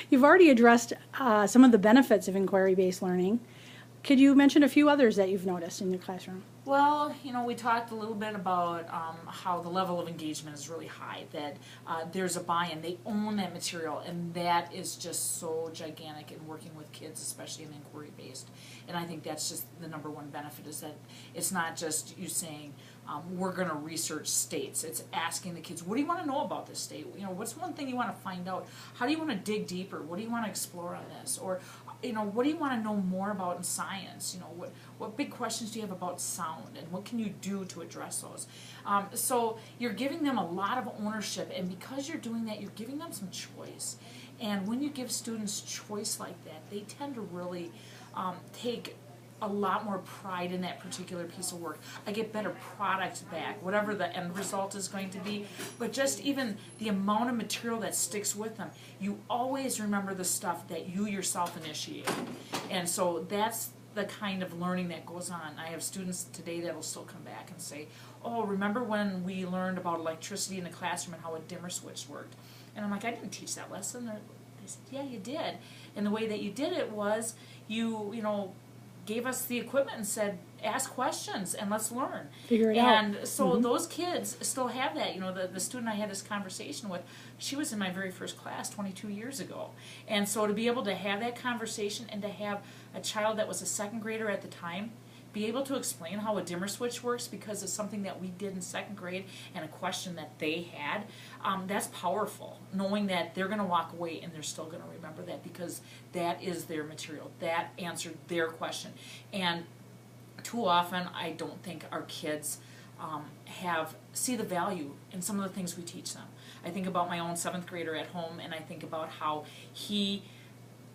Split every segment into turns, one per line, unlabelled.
You've already addressed some of the benefits of inquiry-based learning. Could you mention a few others that you've noticed in your classroom?
Well, we talked a little bit about how the level of engagement is really high, that there's a buy-in, they own that material, and that is just so gigantic in working with kids, especially in inquiry-based. And I think that's just the number one benefit, is that it's not just you saying, we're going to research states. It's asking the kids, what do you want to know about this state? What's one thing you want to find out? How do you want to dig deeper? What do you want to explore on this? Or, what do you want to know more about in science? What big questions do you have about sound, and what can you do to address those? So you're giving them a lot of ownership, and because you're doing that, you're giving them some choice. And when you give students choice like that, they tend to really take a lot more pride in that particular piece of work. I get better products back, whatever the end result is going to be, but just even the amount of material that sticks with them. You always remember the stuff that you yourself initiated. And so that's the kind of learning that goes on. I have students today that will still come back and say, oh, remember when we learned about electricity in the classroom and how a dimmer switch worked? And I'm like, I didn't teach that lesson. They said, yeah, you did. And the way that you did it was you gave us the equipment and said, ask questions and let's learn.
Figure it out.
And so those kids still have that. The student I had this conversation with, she was in my very first class 22 years ago. And so to be able to have that conversation and to have a child that was a second grader at the time be able to explain how a dimmer switch works because it's something that we did in second grade and a question that they had, that's powerful, knowing that they're going to walk away and they're still going to remember that because that is their material, that answered their question. And too often I don't think our kids see the value in some of the things we teach them. I think about my own 7th grader at home, and I think about how he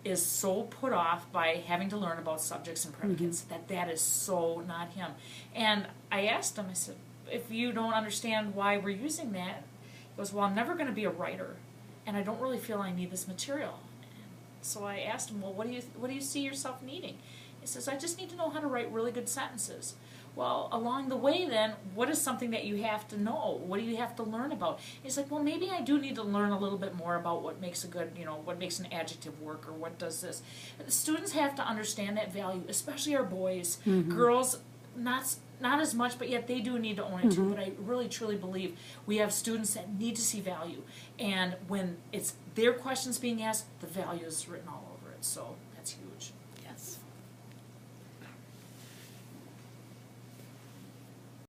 is so put off by having to learn about subjects and predicates that is so not him. And I asked him, I said, if you don't understand why we're using that, he goes, well, I'm never going to be a writer, and I don't really feel I need this material. And so I asked him, well, what do you see yourself needing? He says, I just need to know how to write really good sentences. Well, along the way then, what is something that you have to know? What do you have to learn about? He's like, well, maybe I do need to learn a little bit more about what makes a good, what makes an adjective work or what does this. The students have to understand that value, especially our boys. Girls, not as much, but yet they do need to own it too. But I really, truly believe we have students that need to see value. And when it's their questions being asked, the value is written all over it. So